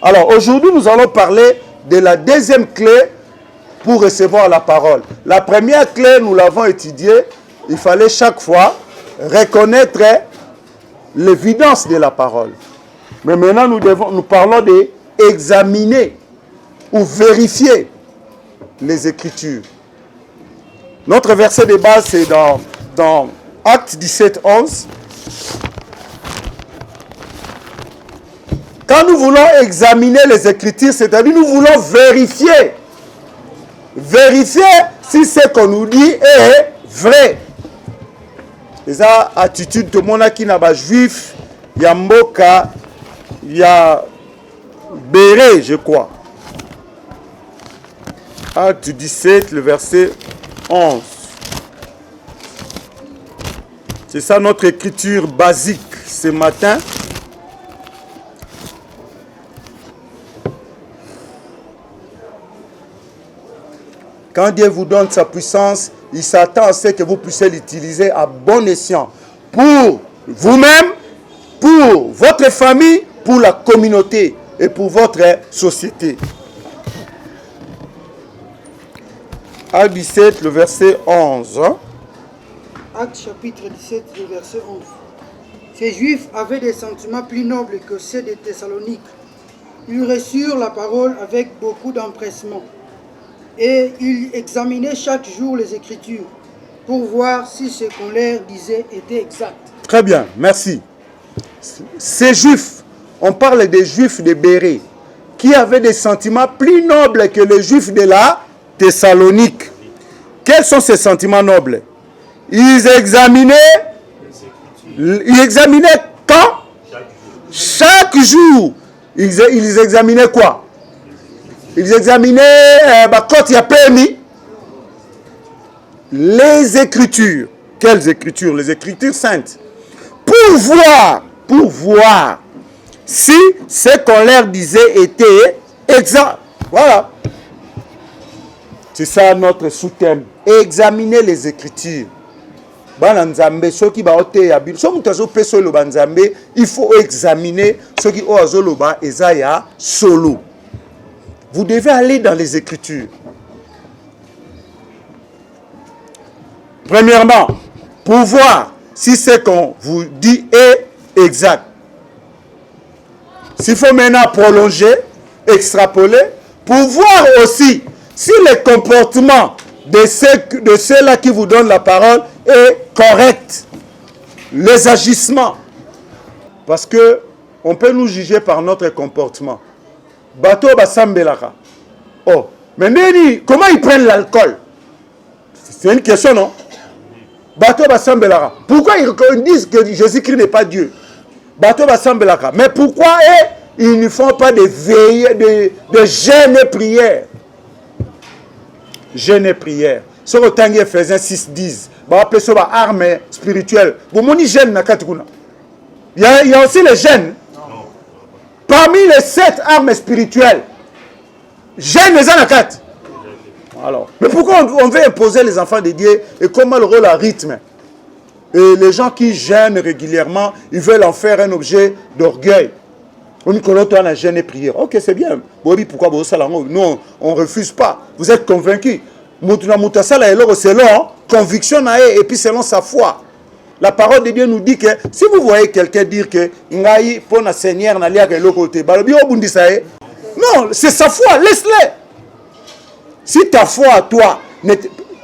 Alors, aujourd'hui, nous allons parler de la deuxième clé pour recevoir la parole. La première clé, nous l'avons étudiée. Il fallait chaque fois reconnaître l'évidence de la parole. Mais maintenant, nous parlons d'examiner ou vérifier les Écritures. Notre verset de base, c'est dans Actes 17, 11. Quand nous voulons examiner les Écritures, c'est-à-dire nous voulons vérifier. Vérifier si ce qu'on nous dit est vrai. Les attitudes de mon qui n'a pas juif, il y a Mboka, il y a Béré, je crois. Acte 17, le verset 11. C'est ça notre écriture basique ce matin. Quand Dieu vous donne sa puissance, il s'attend à ce que vous puissiez l'utiliser à bon escient pour vous-même, pour votre famille, pour la communauté et pour votre société. Acte 17, le verset 11. Acte chapitre 17, le verset 11. Ces Juifs avaient des sentiments plus nobles que ceux des Thessaloniques. Ils reçurent la parole avec beaucoup d'empressement. Et ils examinaient chaque jour les Écritures pour voir si ce qu'on leur disait était exact. Très bien, merci. Ces Juifs, on parle des Juifs de Bérée, qui avaient des sentiments plus nobles que les Juifs de la Thessalonique. Quels sont ces sentiments nobles? Ils examinaient quand? Chaque jour. Ils examinaient quoi? Ils examinaient quand il y a permis les Écritures. Quelles Écritures? Les Écritures saintes. Pour voir si ce qu'on leur disait était exact. Voilà. C'est ça notre sous-thème. Examiner les Écritures. Il faut examiner ce qui est solo. Vous devez aller dans les Écritures. Premièrement, pour voir si ce qu'on vous dit est exact. S'il faut maintenant prolonger, extrapoler, pour voir aussi si le comportement de ceux-là qui vous donnent la parole est correct. Les agissements. Parce que on peut nous juger par notre comportement. Bateau basambelaka. Oh, mais comment ils prennent l'alcool? C'est une question, non? Bateau basambelaka. Pourquoi ils disent que Jésus-Christ n'est pas Dieu? Bateau basambelaka. Mais pourquoi ils ne font pas des veillées, de jeûnes et prières? Jeûne et prière. Ce que Tanguy faisait 6-10. Bah, appelez ça arme spirituelle. Vous m'ont dit jeûne na katikuna. Il y a aussi les jeûnes. Parmi les 7 armes spirituelles, jeûne les anakat. Alors, mais pourquoi on veut imposer les enfants de Dieu et comment le rôle à rythme? Et les gens qui jeûnent régulièrement, ils veulent en faire un objet d'orgueil. On dit qu'on a jeûne et prière. Ok, c'est bien. Pourquoi nous, on ne refuse pas. Vous êtes convaincus. Selon conviction et puis selon sa foi. La parole de Dieu nous dit que si vous voyez quelqu'un dire que Seigneur non, c'est sa foi, laisse-le. Si ta foi à toi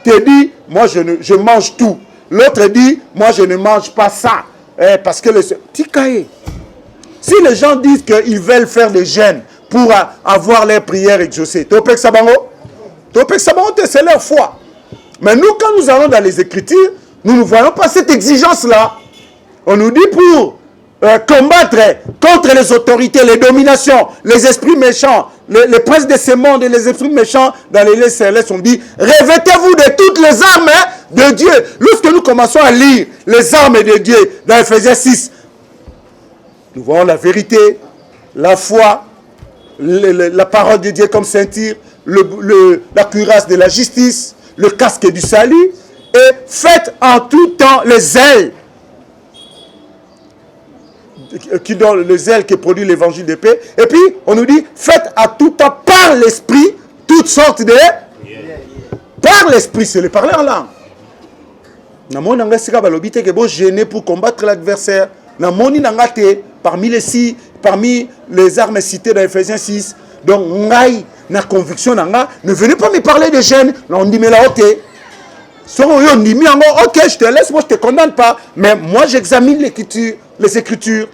te dit, moi je mange tout, l'autre dit, moi je ne mange pas ça, parce que si les gens disent qu'ils veulent faire des jeûnes pour avoir leurs prières exaucées, c'est leur foi. Mais nous, quand nous allons dans les Écritures, nous ne voyons pas cette exigence-là. On nous dit pour combattre contre les autorités, les dominations, les esprits méchants, les princes de ce monde et les esprits méchants dans les lieux célestes, on dit revêtez-vous de toutes les armes de Dieu. Lorsque nous commençons à lire les armes de Dieu dans Ephésiens 6, nous voyons la vérité, la foi, la parole de Dieu comme ceinture, la cuirasse de la justice, le casque du salut, et faites en tout temps les ailes qui donne le zèle qui produit l'évangile de paix. Et puis, on nous dit, faites à tout temps par l'esprit toutes sortes de... Par l'esprit, c'est le parler en langue. Namoni nanga sika balobite que bon gêner pour combattre l'adversaire. Namoni nanga te parmi les armes citées dans Ephésiens 6. Donc ngai na conviction nanga ne venez pas me parler de gêne. On dit mais là ok. Ok, je te laisse, moi je te condamne pas. Mais moi j'examine les écritures.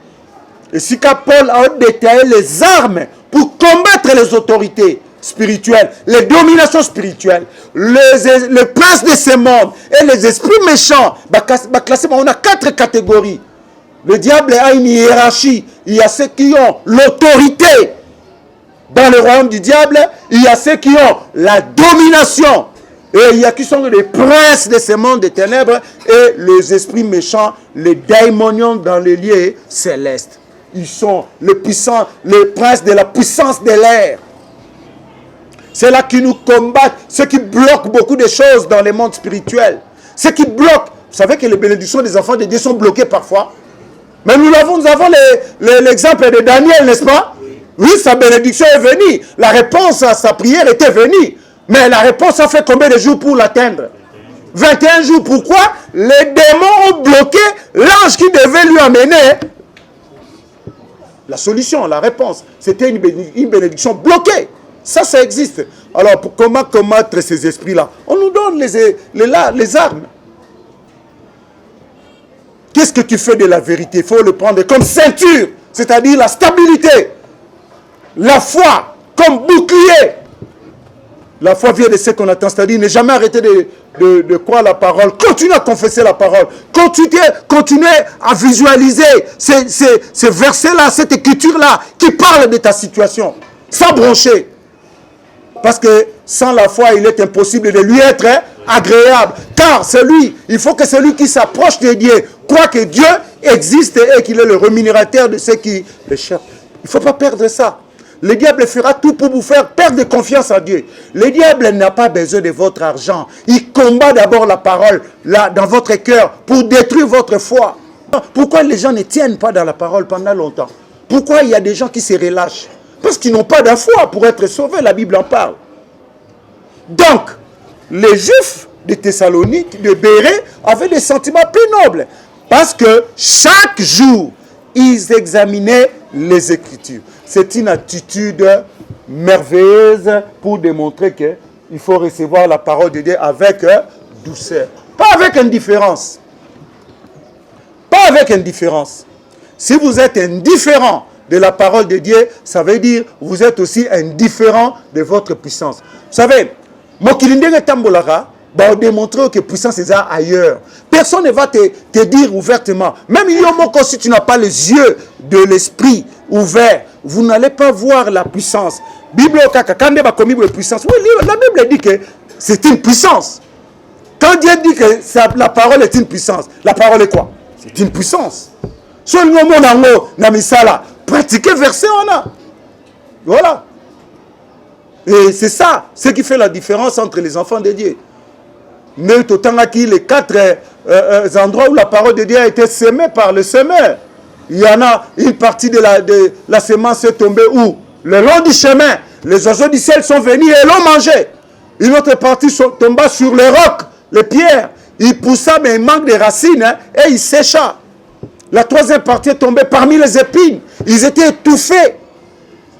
Et si Paul a détaillé les armes pour combattre les autorités spirituelles, les dominations spirituelles, les princes de ce monde et les esprits méchants, on a 4 catégories. Le diable a une hiérarchie. Il y a ceux qui ont l'autorité dans le royaume du diable, il y a ceux qui ont la domination. Et il y a qui sont les princes de ce monde des ténèbres et les esprits méchants, les daimonions dans les lieux célestes. Ils sont les puissants, les princes de la puissance de l'air. C'est là qui nous combattent, ceux qui bloquent beaucoup de choses dans le monde spirituel. Ceux qui bloquent, vous savez que les bénédictions des enfants de Dieu sont bloquées parfois. Mais nous avons l'exemple de Daniel, n'est-ce pas? Oui, sa bénédiction est venue. La réponse à sa prière était venue. Mais la réponse a fait combien de jours pour l'atteindre? 21 jours. Pourquoi? Les démons ont bloqué l'ange qui devait lui amener la solution, la réponse. C'était une bénédiction bloquée. Ça existe. Alors, comment combattre ces esprits-là? On nous donne les armes. Qu'est-ce que tu fais de la vérité? Il faut le prendre comme ceinture, c'est-à-dire la stabilité. La foi comme bouclier. La foi vient de ce qu'on attend, c'est-à-dire ne jamais arrêter de croire la parole. Continuez à confesser la parole. Continuez à visualiser ces versets-là, cette écriture-là qui parle de ta situation. Sans broncher. Parce que sans la foi, il est impossible de lui être agréable. Car il faut que celui qui s'approche de Dieu croit que Dieu existe et qu'il est le rémunérateur de ceux qui le cherchent. Il ne faut pas perdre ça. Le diable fera tout pour vous faire perdre confiance en Dieu. Le diable n'a pas besoin de votre argent. Il combat d'abord la parole là, dans votre cœur pour détruire votre foi. Pourquoi les gens ne tiennent pas dans la parole pendant longtemps? Pourquoi il y a des gens qui se relâchent? Parce qu'ils n'ont pas de foi pour être sauvés. La Bible en parle. Donc, les Juifs de Thessalonique, de Bérée, avaient des sentiments plus nobles. Parce que chaque jour, ils examinaient les Écritures. C'est une attitude merveilleuse pour démontrer qu'il faut recevoir la parole de Dieu avec douceur. Pas avec indifférence. Pas avec indifférence. Si vous êtes indifférent de la parole de Dieu, ça veut dire que vous êtes aussi indifférent de votre puissance. Vous savez, Mokilindenge Tambolara va démontrer que puissance est ailleurs. Personne ne va te dire ouvertement. Même Yomoko, si tu n'as pas les yeux de l'esprit ouverts, vous n'allez pas voir la puissance. Bible Kakakande va commis la puissance. Oui, la Bible dit que c'est une puissance. Quand Dieu dit que la parole est une puissance, la parole est quoi? C'est une puissance. Sur le moment Namisala, pratiquer verset on a. Voilà. Et c'est ça, ce qui fait la différence entre les enfants de Dieu. Mais autant les 4 endroits où la parole de Dieu a été semée par le semeur. Il y en a une partie de la semence est tombée où? Le long du chemin, les oiseaux du ciel sont venus et l'ont mangé. Une autre partie tomba sur les rocs, les pierres. Il poussa mais il manque de racines et il sécha. La troisième partie est tombée parmi les épines. Ils étaient étouffés.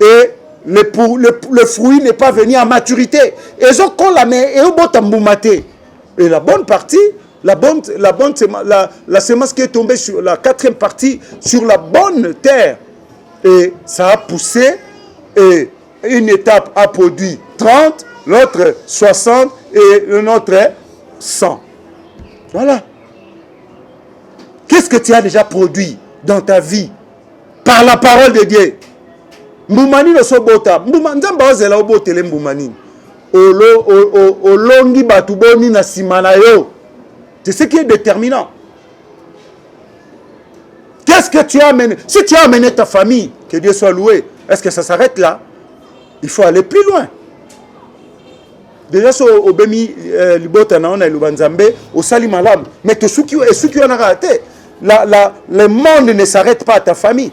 Et le fruit n'est pas venu à maturité. Et ils ont collamé et ils et la bonne partie, la semence qui est tombée sur la 4e partie, sur la bonne terre. Et ça a poussé, et une étape a produit 30, l'autre 60 et une autre 100. Voilà. Qu'est-ce que tu as déjà produit dans ta vie par la parole de Dieu? Mboumani no sobota. Nzamba ozela obotele mboumani. Olongi batuboni na simana yo. C'est ce qui est déterminant. Qu'est-ce que tu as amené? Si tu as amené ta famille, que Dieu soit loué, est-ce que ça s'arrête là? Il faut aller plus loin. Déjà, sur Obemi, Libota, Naona et Lubanzambe, au Salimalam, mais que ceux qui ont raté, le monde ne s'arrête pas à ta famille.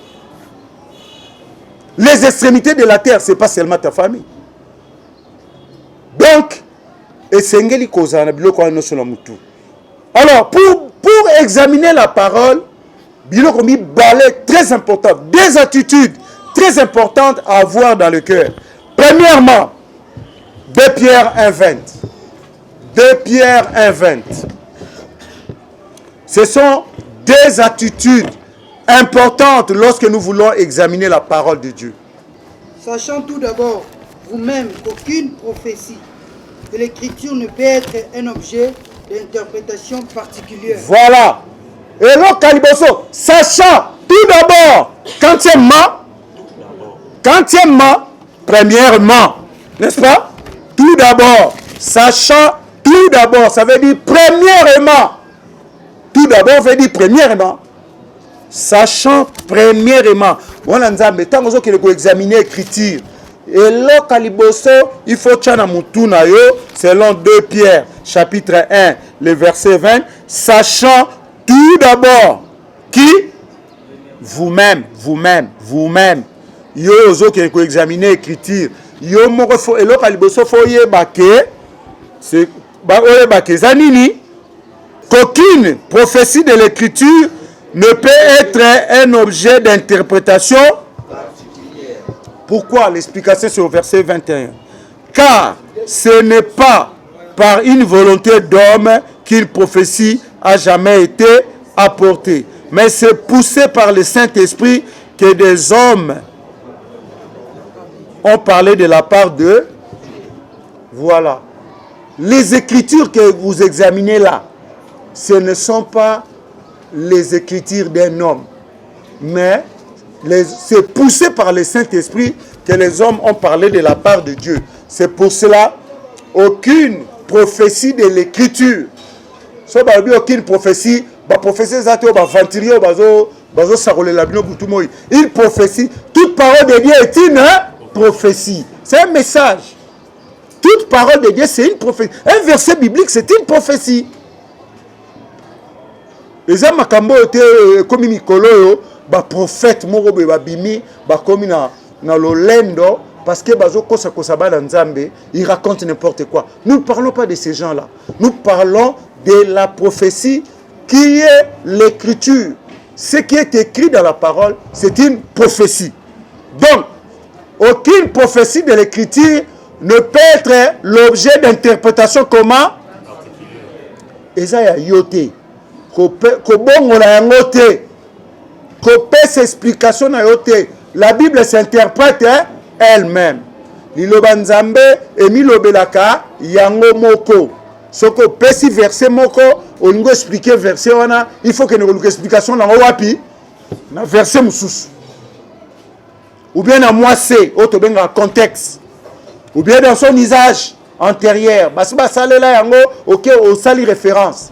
Les extrémités de la terre, ce n'est pas seulement ta famille. Donc, alors, pour examiner la parole, très important, des attitudes très importantes à avoir dans le cœur. Premièrement, 2 Pierre 1,20. 2 Pierre 1,20. Ce sont des attitudes importantes lorsque nous voulons examiner la parole de Dieu. Sachant tout d'abord, vous-même, qu'aucune prophétie de l'Écriture ne peut être un objet d'interprétation particulière. Voilà. Et là, Kaliboso, sachant tout d'abord, quantièmement, premièrement, n'est-ce pas? Tout d'abord, sachant tout d'abord, ça veut dire premièrement. Tout d'abord veut dire premièrement. Sachant premièrement. Voilà, tant que vous examiner l'écriture. Et là, Kaliboso, il faut tchana mutuna yo, selon 2 Pierre, chapitre 1, le verset 20. Sachant tout d'abord, qui? Vous-même. Yo, ozo qui examiner l'écriture. Yo, moko fo, et là, Kaliboso, faut y baquer. C'est, zanini. Qu'aucune prophétie de l'écriture ne peut être un objet d'interprétation particulière. Pourquoi? L'explication c'est au verset 21. Car ce n'est pas par une volonté d'homme qu'une prophétie a jamais été apportée, mais c'est poussé par le Saint-Esprit que des hommes ont parlé de la part de... Voilà. Les écritures que vous examinez là, ce ne sont pas les écritures d'un homme, mais c'est poussé par le Saint-Esprit que les hommes ont parlé de la part de Dieu. C'est pour cela, aucune prophétie de l'écriture, aucune prophétie, une prophétie, toute parole de Dieu est une prophétie. C'est un message. Toute parole de Dieu, c'est une prophétie. Un verset biblique, c'est une prophétie. Les hommes comme Mikolo, prophète moko babimi bakomi na lolendo parce que bazokosa kosaba na nzambe, ils racontent n'importe quoi. Nous ne parlons pas de ces gens-là. Nous parlons de la prophétie qui est l'écriture. Ce qui est écrit dans la parole, c'est une prophétie. Donc, aucune prophétie de l'écriture ne peut être l'objet d'interprétation comment? Eza ya yote. La Bible s'interprète elle-même. Liloba nzambe emi lobelaka yango moko. Soko pesi verset moko, olingo expliquer verset wana, il faut que nous explication na wapi na verset mususu. Ou bien na moissé, auto benga contexte. Ou bien dans son usage antérieur, basiba salela yango, OK, au sali référence.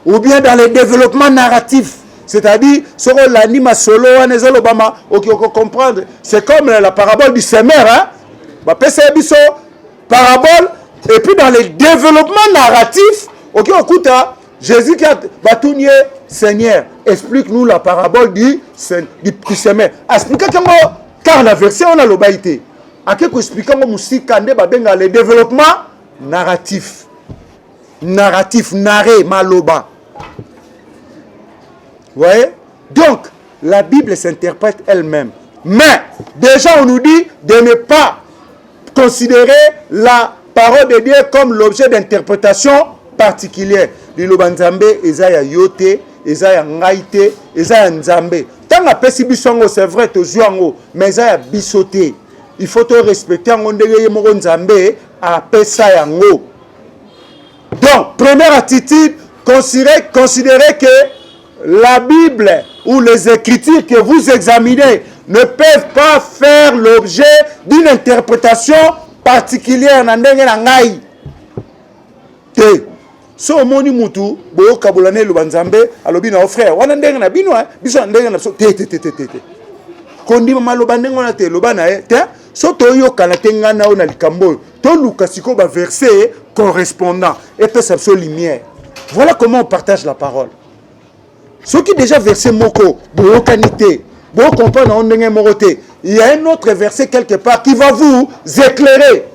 Ou bien dans le développement narratif, c'est-à-dire sur l'anima solo, on peut comprendre. C'est comme la parabole du semeur, hein? Parabole, et puis dans le développement narratif, OK, écoute, Jésus qui a battu Seigneur, explique-nous la parabole du semeur. Expliquez-moi, car la version on a l'obaïté. À qui expliquez-moi le développement narratif. Narratif, narré, maloba. Vous voyez? Donc, la Bible s'interprète elle-même. Mais, déjà, on nous dit de ne pas considérer la parole de Dieu comme l'objet d'interprétation particulière. Liloba nzambe, ezaya yote, ezaya ngaite, ezaya nzambe. Tant que pesi bisongo, c'est vrai, to juango, mais ezaya bisote. Il faut te respecter en ondeye moro nzambe a pesa yango. Donc, première attitude, considérez que la Bible ou les Écritures que vous examinez ne peuvent pas faire l'objet d'une interprétation particulière. So moni mutu bo kabulane lubanzambe alobi na frère wana ndenge na bino biso ndenge na so te kondi maloba ndenge na te lobana te so to yo kana tenga na ona likambo to luka siko ba verset correspondant et peut ça lumière. Voilà comment on partage la parole. Ce qui déjà versé moko, bokanité, bon comprendre moroté. Il y a un autre verset quelque part qui va vous éclairer.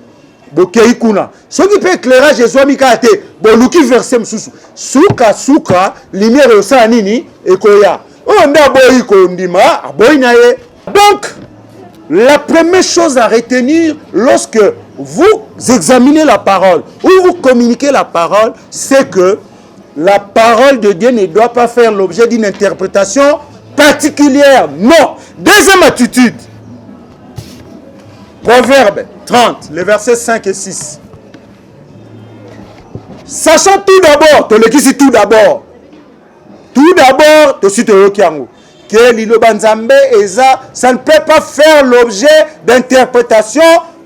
Bokeikuna. Ce qui peut éclairer Jésus mikate, boluki verset msusu. Suka lumière au sanini ekoya. On a boyiko ndima, boyinaye. Donc la première chose à retenir lorsque vous examinez la parole ou vous communiquez la parole, c'est que la parole de Dieu ne doit pas faire l'objet d'une interprétation particulière. Non. Deuxième attitude. Proverbe 30, les versets 5 et 6. Sachant tout d'abord, tout d'abord, que l'Iloba Nzambe Eza, ça ne peut pas faire l'objet d'interprétation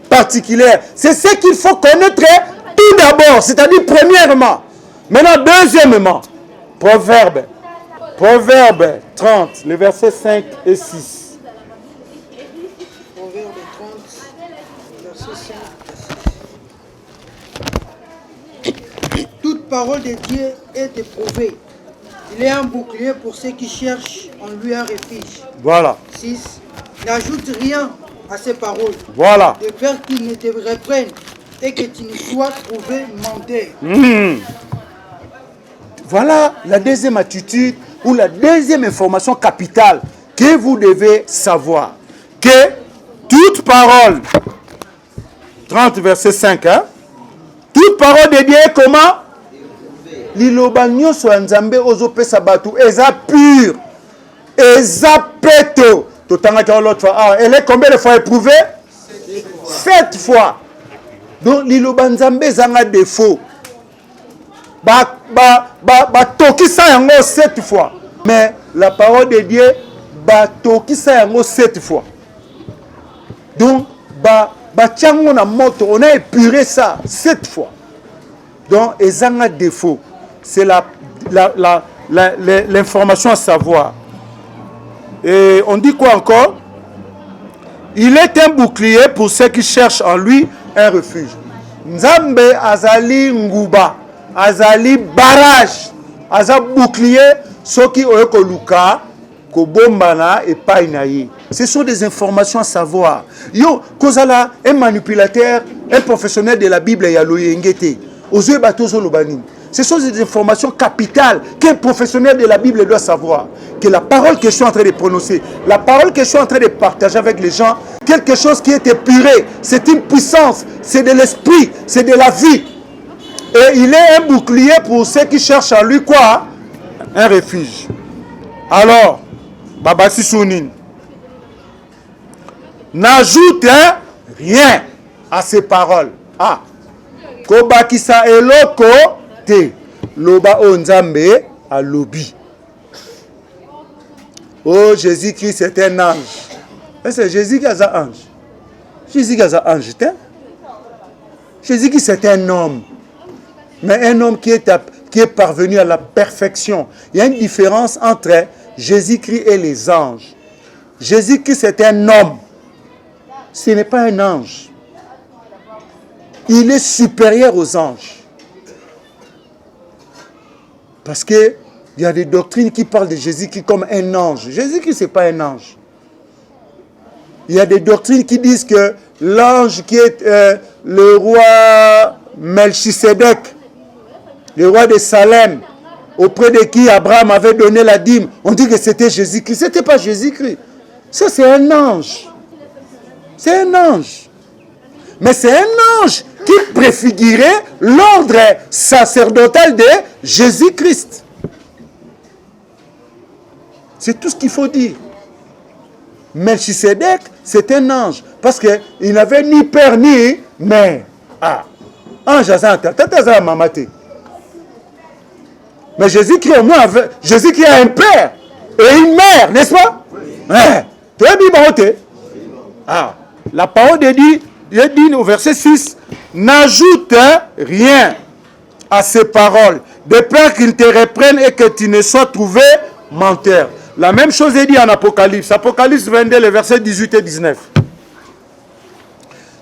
particulière. C'est ce qu'il faut connaître tout d'abord, c'est-à-dire premièrement. Maintenant, deuxièmement, Proverbe 30, les versets 5 et 6. Proverbe 30, verset 5 et 6. Toute parole de Dieu est éprouvée. Il est un bouclier pour ceux qui cherchent en lui un refuge. Voilà. 6. N'ajoute rien à ces paroles. Voilà. De peur qu'ils ne te reprennent et que tu ne sois trouvé menteur. Voilà la deuxième attitude ou la deuxième information capitale que vous devez savoir. Que toute parole, 30 verset 5, toute parole de Dieu est comment? Liloba nyonso ya Nzambe ozopesa batu eza pur, eza peto. Totanga l'autre fois. Elle est combien de fois éprouvée? 7 fois. Donc liloba Nzambe ezanga défaut. Tokisa yango 7 fois. Mais la parole de Dieu tokisa yango 7 fois. Donc tiango na moto, on a épuré ça 7 fois. Donc ezanga défaut. C'est l'information à savoir. Et on dit quoi encore? Il est un bouclier pour ceux qui cherchent en lui un refuge. Nzambe azali nguba, azali barrage, azali bouclier, soki oyeko luka, kobombana et painaye. Ce sont des informations à savoir. Yo, kozala un manipulateur, un professionnel de la Bible ya loyengete. Ozoe batozo lobani. Ce sont des informations capitales qu'un professionnel de la Bible doit savoir. Que la parole que je suis en train de prononcer, la parole que je suis en train de partager avec les gens, quelque chose qui est épuré, c'est une puissance, c'est de l'esprit, c'est de la vie. Et il est un bouclier pour ceux qui cherchent en lui quoi? Un refuge. Alors, Baba Sissounin, n'ajoute rien à ces paroles. Ah, Kobakisa eloko te loba onzambe a lobi. Oh, Jésus-Christ est un ange. C'est Jésus qui est un ange. Jésus qui est un ange. Jésus-Christ est un homme. Mais un homme qui est parvenu à la perfection. Il y a une différence entre Jésus-Christ et les anges. Jésus-Christ est un homme. Ce n'est pas un ange. Il est supérieur aux anges. Parce qu'il y a des doctrines qui parlent de Jésus-Christ comme un ange. Jésus-Christ, ce n'est pas un ange. Il y a des doctrines qui disent que l'ange qui est le roi Melchisédek, le roi de Salem, auprès de qui Abraham avait donné la dîme, on dit que c'était Jésus-Christ. Ce n'était pas Jésus-Christ. Ça, c'est un ange. C'est un ange. Mais c'est un ange qui préfigurait l'ordre sacerdotal de Jésus-Christ. C'est tout ce qu'il faut dire. Melchisédek, c'est un ange. Parce qu'il n'avait ni père ni mère. Ah, ange à mamate. Mais Jésus-Christ au moins Jésus-Christ a un père et une mère, n'est-ce pas? Tu as dit, ah, la parole de Dieu, il dit au verset 6, n'ajoute rien à ces paroles, de peur qu'ils te reprennent et que tu ne sois trouvé menteur. La même chose est dit en Apocalypse. Apocalypse 22, les versets 18 et 19.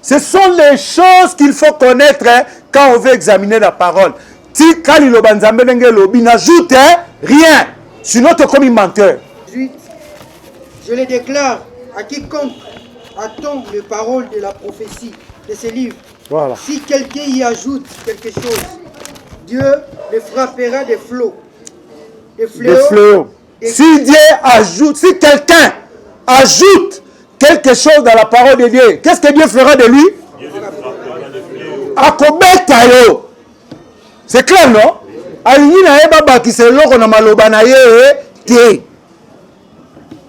Ce sont les choses qu'il faut connaître quand on veut examiner la parole. N'ajoute rien. Sinon, tu es comme un menteur. 18. Je le déclare à quiconque attend les paroles de la prophétie de ces livres. Voilà. Si quelqu'un y ajoute quelque chose, Dieu le frappera des flots. Des Des fléaux. Si Dieu ajoute, si quelqu'un ajoute quelque chose dans la parole de Dieu, qu'est-ce que Dieu fera de lui? Akobetayo. C'est clair, non?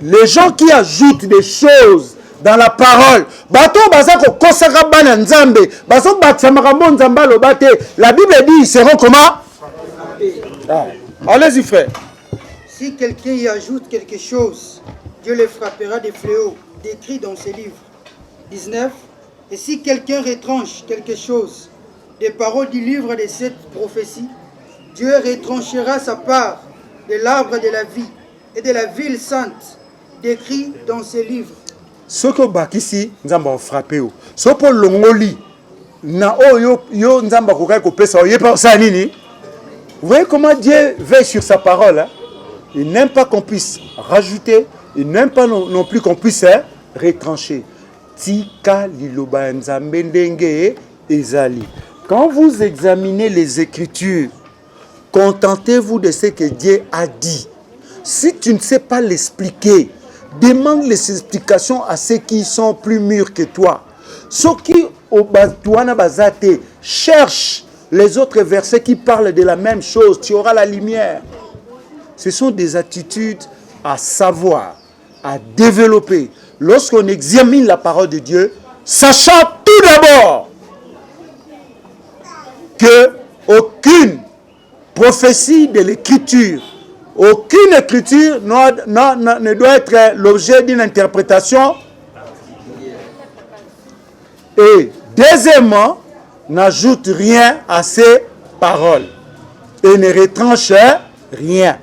Les gens qui ajoutent des choses dans la parole, la Bible dit ils seront comment? Ah. Allez-y, frère. Si quelqu'un y ajoute quelque chose, Dieu le frappera des fléaux, décrits dans ses livres. 19. Et si quelqu'un retranche quelque chose des paroles du livre de cette prophétie, Dieu retranchera sa part de l'arbre de la vie et de la ville sainte, décrit dans ses livres. Ce que bakisi nzamba frappé o. Ce pour longoli na yo nzamba kokai ko pesa yé pas ça nini. Vous voyez comment Dieu veille sur sa parole, hein? Il n'aime pas qu'on puisse rajouter, il n'aime pas non plus qu'on puisse retrancher. Tika liloba nzambe ndenge ezali. Quand vous examinez les Écritures, contentez-vous de ce que Dieu a dit. Si tu ne sais pas l'expliquer, demande les explications à ceux qui sont plus mûrs que toi. Ceux qui, au Batuana Bazate, cherchent les autres versets qui parlent de la même chose. Tu auras la lumière. Ce sont des attitudes à savoir, à développer. Lorsqu'on examine la parole de Dieu, sachant tout d'abord que aucune prophétie de l'écriture, aucune écriture ne doit être l'objet d'une interprétation. Et deuxièmement, n'ajoute rien à ces paroles et ne retranche rien.